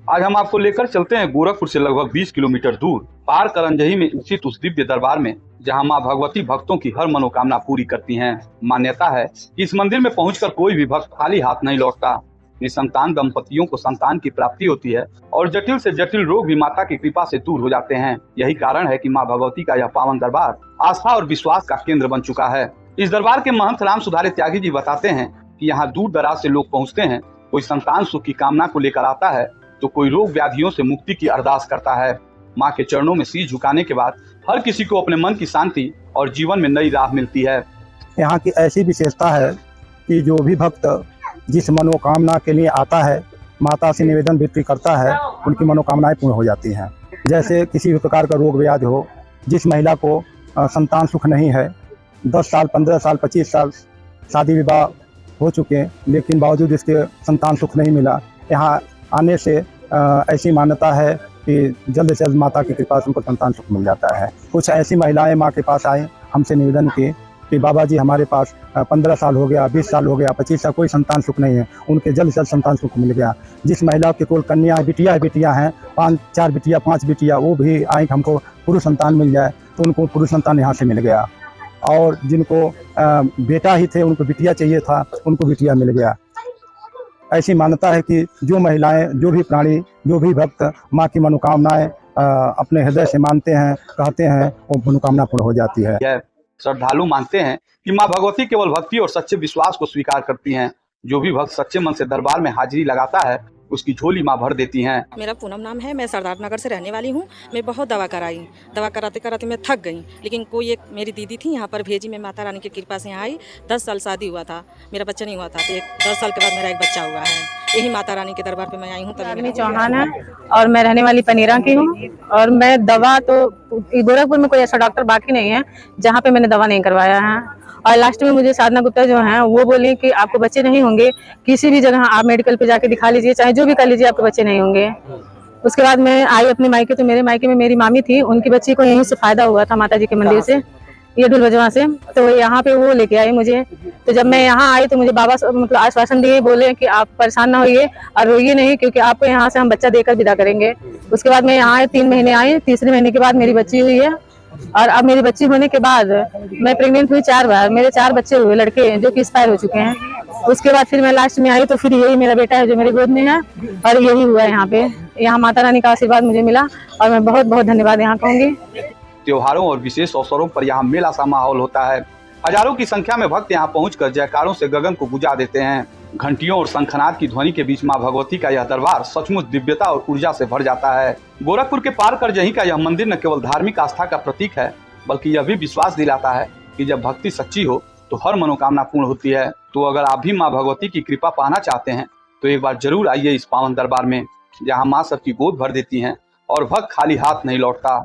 आज हम आपको लेकर चलते हैं गोरखपुर से लगभग 20 किलोमीटर दूर पार करंजही में स्थित उस दिव्य दरबार में, जहां मां भगवती भक्तों की हर मनोकामना पूरी करती हैं। मान्यता है कि इस मंदिर में पहुंचकर कोई भी भक्त खाली हाथ नहीं लौटता। निसंतान दंपतियों को संतान की प्राप्ति होती है और जटिल से जटिल रोग भी माता की कृपा से दूर हो जाते हैं। यही कारण है कि मां भगवती का यह पावन दरबार आस्था और विश्वास का केंद्र बन चुका है। इस दरबार के महंत राम सुधारे त्यागी जी बताते हैं कि यहाँ दूर दराज से लोग पहुँचते हैं। कोई संतान सुख की कामना को लेकर आता है तो कोई रोग व्याधियों से मुक्ति की अरदास करता है। मां के चरणों में शीश झुकाने के बाद हर किसी को अपने मन की शांति और जीवन में नई राह मिलती है। यहाँ की ऐसी विशेषता है कि जो भी भक्त जिस मनोकामना के लिए आता है, माता से निवेदन विनती करता है, उनकी मनोकामनाएं पूर्ण हो जाती हैं। जैसे किसी भी प्रकार का रोग व्याधि हो, जिस महिला को संतान सुख नहीं है, 10 साल 15 साल 25 साल शादी विवाह हो चुके लेकिन बावजूद इसके संतान सुख नहीं मिला, यहाँ आने से ऐसी मान्यता है कि जल्द से जल्द माता की कृपा से उनको संतान सुख मिल जाता है। कुछ ऐसी महिलाएं माँ के पास आए, हमसे निवेदन किए कि बाबा जी हमारे पास 15 साल हो गया, 20 साल हो गया, 25 साल कोई संतान सुख नहीं है, उनके जल्द से जल्द संतान सुख मिल गया। जिस महिला के कोल कन्या बिटिया हैं, 4 बिटिया 5 बिटिया, वो भी आई कि हमको पुरुष संतान मिल जाए, तो उनको पुरुष संतान यहाँ से मिल गया। और जिनको बेटा ही थे, उनको बिटिया चाहिए था, उनको बिटिया मिल गया। ऐसी मान्यता है कि जो महिलाएं, जो भी प्राणी, जो भी भक्त माँ की मनोकामनाएं अपने हृदय से मानते हैं, कहते हैं, वो मनोकामना पूर्ण हो जाती है। श्रद्धालु मानते हैं कि मां भगवती केवल भक्ति और सच्चे विश्वास को स्वीकार करती हैं। जो भी भक्त सच्चे मन से दरबार में हाजिरी लगाता है, उसकी झोली मां भर देती हैं। मेरा पूनम नाम है, मैं सरदार नगर से रहने वाली हूँ। मैं बहुत दवा कराते कराते मैं थक गई, लेकिन कोई एक मेरी दीदी थी यहाँ पर भेजी। मैं माता रानी की कृपा से यहाँ आई। 10 साल शादी हुआ था, मेरा बच्चा नहीं हुआ था, तो 10 साल के बाद मेरा एक बच्चा हुआ है। यही माता रानी के दरबार पे मैं आई हूँ। रागिनी चौहान है और मैं रहने वाली पनीरा की हूँ। और मैं दवा तो गोरखपुर में कोई ऐसा डॉक्टर बाकी नहीं है जहाँ पे मैंने दवा नहीं करवाया है। और लास्ट में मुझे साधना गुप्ता जो हैं वो बोली कि आपको बच्चे नहीं होंगे, किसी भी जगह आप मेडिकल पे जाके दिखा लीजिए, चाहे जो भी कर लीजिए, आपके बच्चे नहीं होंगे। उसके बाद मैं आई अपने मायके, तो मेरे मायके में मेरी मामी थी, उनकी बच्ची को यहीं से फायदा हुआ था माता जी के मंदिर से, ये ढुलवजवा से। तो यहाँ पे वो लेके आई मुझे। तो जब मैं यहाँ आई तो मुझे बाबा मतलब आश्वासन दिए, बोले कि आप परेशान ना होइए और रोइए नहीं, क्योंकि आपको यहाँ से हम बच्चा देकर विदा करेंगे। उसके बाद मैं यहाँ 3 महीने आई। तीसरे महीने के बाद मेरी बच्ची हुई है। और अब मेरी बच्ची होने के बाद मैं प्रेग्नेंट हुई 4 बार। मेरे 4 बच्चे हुए लड़के, जो कि एक्सपायर हो चुके हैं। उसके बाद फिर मैं लास्ट में आई तो फिर यही मेरा बेटा है जो मेरी गोद में है, और यही हुआ है यहाँ पे। यहाँ माता रानी का आशीर्वाद मुझे मिला और मैं बहुत बहुत धन्यवाद यहाँ कहूँगी। त्योहारों और विशेष अवसरों पर यहाँ मेला सा माहौल होता है। हजारों की संख्या में भक्त यहाँ पहुंचकर जयकारों से गगन को गुजा देते हैं। घंटियों और शंखनाद की ध्वनि के बीच मां भगवती का यह दरबार सचमुच दिव्यता और ऊर्जा से भर जाता है। गोरखपुर के पार करजही का यह मंदिर न केवल धार्मिक आस्था का प्रतीक है, बल्कि यह भी विश्वास दिलाता है कि जब भक्ति सच्ची हो तो हर मनोकामना पूर्ण होती है। तो अगर आप भी मां भगवती की कृपा पाना चाहते हैं तो एक बार जरूर आइए इस पावन दरबार में, जहाँ माँ सबकी गोद भर देती हैं और भक्त खाली हाथ नहीं लौटता।